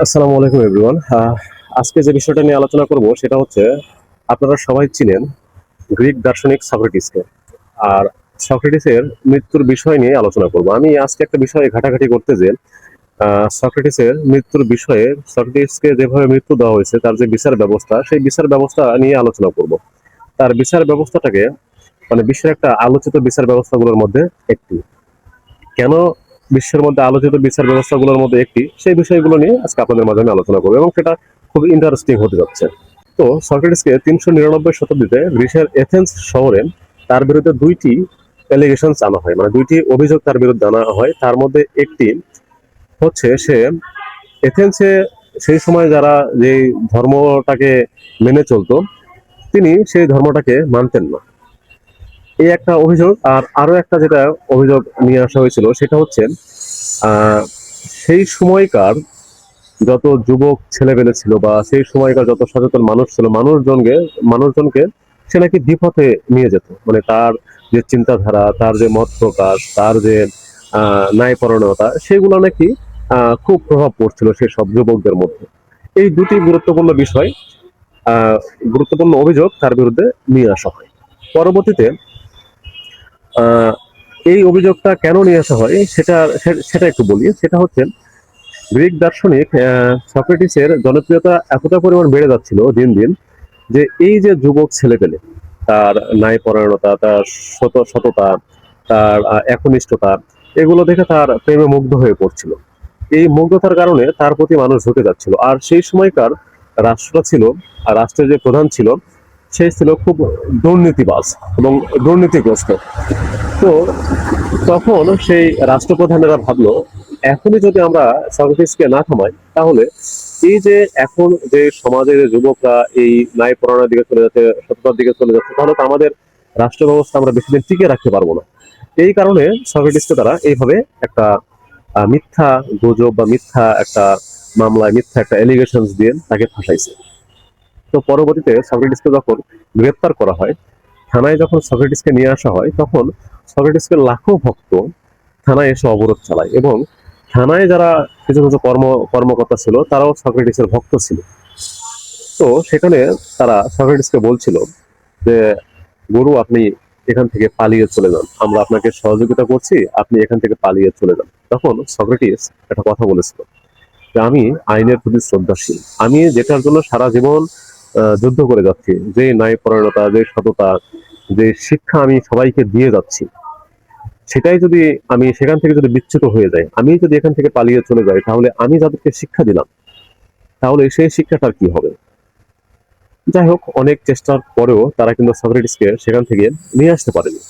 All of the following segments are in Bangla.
আসসালামু আলাইকুম এভরিওয়ান। আজকে যে বিষয়টা নিয়ে আলোচনা করব সেটা হচ্ছে, আপনারা সবাই চিনেন গ্রিক দার্শনিক সক্রেটিসকে। আর সক্রেটিসের মৃত্যুর বিষয় নিয়ে আলোচনা করব। আমি আজকে একটা বিষয়ে ঘাটাঘাটি করতে যে সক্রেটিসের মৃত্যুর বিষয়ে, সক্রেটিসকে যেভাবে মৃত্যু দেওয়া হয়েছে তার যে বিচার ব্যবস্থা, সেই বিচার ব্যবস্থা নিয়ে আলোচনা করব। তার বিচার ব্যবস্থাটাকে মানে বিশ্বের একটা আলোচিত বিচার ব্যবস্থাগুলোর মধ্যে একটি। কেন বিশ্বের মধ্যে আলোচিত বিচার ব্যবস্থাগুলোর মধ্যে একটি, সেই বিষয়গুলো নিয়ে আজকে আপনাদের মাধ্যমে আলোচনা করবো এবং সেটা খুব ইন্টারেস্টিং হতে যাচ্ছে। তো সক্রেটিসকে 399 শতাব্দীতে গ্রিসের এথেন্স শহরে তার বিরুদ্ধে দুইটি অ্যালিগেশনস আনা হয়, মানে দুইটি অভিযোগ তার বিরুদ্ধে আনা হয়। তার মধ্যে একটি হচ্ছে, সে এথেন্সে সেই সময় যারা যে ধর্মটাকে মেনে চলতো, তিনি সেই ধর্মটাকে মানতেন না, এই একটা অভিযোগ। আর আরো একটা যেটা অভিযোগ নিয়ে আসা হয়েছিল সেটা হচ্ছে, আহ, সেই সময়কার যত যুবক ছেলেপেলে ছিল বা সেই সময়কার যত সচেতন মানুষ ছিল, মানুষজনকে সে নাকি বিপথে নিয়ে যেত। মানে তার যে চিন্তাধারা, তার যে মত প্রকাশ, তার যে ন্যায়পরায়ণতা, সেগুলো নাকি খুব প্রভাব পড়ছিল সেই সব যুবকদের মধ্যে। এই দুটি গুরুত্বপূর্ণ বিষয়, গুরুত্বপূর্ণ অভিযোগ তার বিরুদ্ধে নিয়ে আসা হয়। পরবর্তীতে আহ, এই অভিযোগটা কেন নিয়ে আসা হয় সেটা একটু বলি। সেটা হচ্ছে, গ্রিক দার্শনিক সক্রেটিসের জনপ্রিয়তা এতটা পরিমাণ বেড়ে যাচ্ছিল দিন দিন, যে এই যে যুবক ছেলেপেলে, তার ন্যায়পরায়ণতা, তার সততা, তার একনিষ্ঠতা, এগুলো দেখে তার প্রেমে মুগ্ধ হয়ে পড়ছিল। এই মুগ্ধতার কারণে তার প্রতি মানুষ ঝুঁকে যাচ্ছিল। আর সেই সময়কার রাষ্ট্রটা ছিল, আর রাষ্ট্রের যে প্রধান ছিল, সে ছিল খুব দুর্নীতিবাজ এবং দুর্নীতিগ্রস্ত। তো তখন সেই রাষ্ট্রপ্রধানেরা ভাবলো, এখনই যদি আমরা সক্রেটিসকে না থামাই, তাহলে এই যে এখন যে সমাজের যুবকরা এই ন্যায়পরায়ণের দিকে চলে যাচ্ছে, সততার দিকে চলে যাচ্ছে, তাহলে তো আমাদের রাষ্ট্র ব্যবস্থা আমরা বেশি দিন টিকে রাখতে পারবো না। এই কারণে সক্রেটিসকে তারা এইভাবে একটা মিথ্যা গুজব বা মিথ্যা একটা মামলায়, মিথ্যা একটা এলিগেশন দিয়ে তাকে ফাঁসাইছে। তো পরবর্তীতে সক্রেটিসকে যখন গ্রেপ্তার করা হয়, থানায় যখন সক্রেটিসকে নিয়ে আসা হয়, তখন সক্রেটিসকে লাখো ভক্ত থানায় এসে অবরোধ চালায় এবং থানায় যারা কিছু কিছু কর্মকর্তা ছিল, তারাও সক্রেটিসের ভক্ত ছিল। তো সেখানে তারা সক্রেটিসকে বলছিল যে, গুরু, আপনি এখান থেকে পালিয়ে চলে যান, আমরা আপনাকে সহযোগিতা করছি, আপনি এখান থেকে পালিয়ে চলে যান। তখন সক্রেটিস একটা কথা বলেছিল, যে আমি আইনের প্রতি শ্রদ্ধাশীল, আমি যেটার জন্য সারা জীবন যুদ্ধ করে যাচ্ছি, যে ন্যায়পরায়ণতা, যে সততা, যে শিক্ষা আমি সবাইকে দিয়ে যাচ্ছি, সেটাই যদি আমি সেখান থেকে যদি বিচ্যুত হয়ে যাই, আমি যদি এখান থেকে পালিয়ে চলে যাই, তাহলে আমি যাদেরকে শিক্ষা দিলাম, তাহলে সেই শিক্ষাটার কি হবে? যাই হোক, অনেক চেষ্টার পরেও তারা কিন্তু সক্রেটিসকে সেখান থেকে নিয়ে আসতে পারেনি,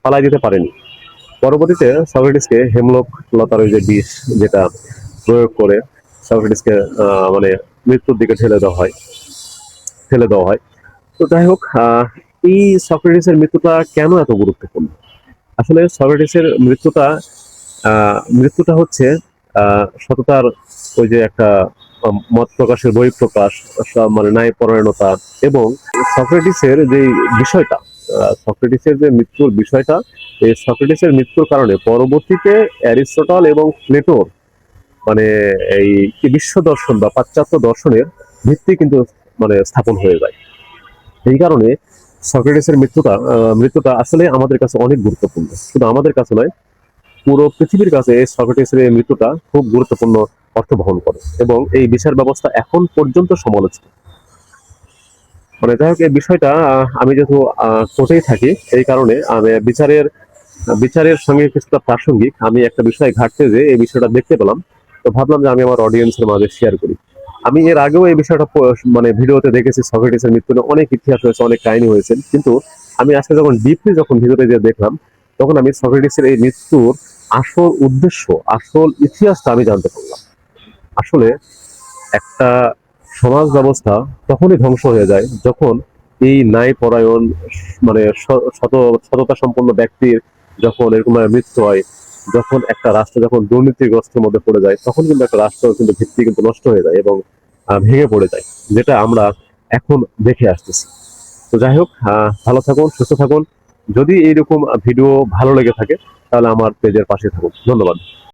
পালাই দিতে পারেনি। পরবর্তীতে সক্রেটিসকে হেমলক লতার ওই যে বিষ, যেটা প্রয়োগ করে সক্রেটিসকে মানে মৃত্যুর দিকে ঠেলে দেওয়া হয়। তো যাই হোক, এই সক্রেটিসের মৃত্যুটা কেন এত গুরুত্বপূর্ণ? আসলে সক্রেটিসের মৃত্যুটা হচ্ছে সততার ওই যে একটা মত প্রকাশের বই প্রকাশ, মানে ন্যায়পরায়ণতা, এবং সক্রেটিসের যে বিষয়টা, সক্রেটিসের যে মৃত্যুর বিষয়টা, এই সক্রেটিসের মৃত্যুর কারণে পরবর্তীতে অ্যারিস্টটল এবং প্লেটোর মানে এই কি বিশ্ব দর্শন বা পাশ্চাত্য দর্শনের ভিত্তি কিন্তু মানে স্থাপন হয়ে যায়। এই কারণে সক্রেটিসের মৃত্যুটা আসলে আমাদের কাছে অনেক গুরুত্বপূর্ণ। শুধু আমাদের কাছে নয়, পুরো পৃথিবীর কাছে এই সক্রেটিসের এই মৃত্যুটা খুব গুরুত্বপূর্ণ অর্থ বহন করে এবং এই বিচার ব্যবস্থা এখন পর্যন্ত সমালোচিত। মানে যাই হোক, এই বিষয়টা আমি যেহেতু কোর্টেই থাকি, এই কারণে আমি বিচারের সঙ্গে কিছুটা প্রাসঙ্গিক, আমি একটা বিষয় ঘাটতে যে এই বিষয়টা দেখতে পেলাম, তো ভাবলাম যে আমি আমার অডিয়েন্সের মাঝে শেয়ার করি। আমি এর আগেও এই বিষয়টা মানে ভিডিওতে দেখেছি, সক্রেটিসের মৃত্যু নিয়ে অনেক ইতিহাস হয়েছে, অনেক কাহিনী হয়েছে, কিন্তু আমি আজকে যখন ভিতরে যে দেখলাম, তখন আমি সক্রেটিসের এই মৃত্যুর আসল উদ্দেশ্য, আসল ইতিহাসটা আমি জানতে পারলাম। আসলে একটা সমাজ ব্যবস্থা তখনই ধ্বংস হয়ে যায় যখন এই ন্যায়পরায়ণ, মানে সততা সম্পন্ন ব্যক্তির যখন এরকম মৃত্যু হয়, যখন একটা রাষ্ট্র যখন দুর্নীতিগ্রস্তের মধ্যে পড়ে যায়, তখন কিন্তু একটা রাষ্ট্র কিন্তু ভিত্তি কিন্তু নষ্ট হয়ে যায় এবং ভেঙে পড়ে যায়, যেটা আমরা এখন দেখে আসতেছি। তো যাই হোক, ভালো থাকুন, সুস্থ থাকুন। যদি এইরকম ভিডিও ভালো লেগে থাকে, তাহলে আমার পেজের পাশে থাকুন। ধন্যবাদ।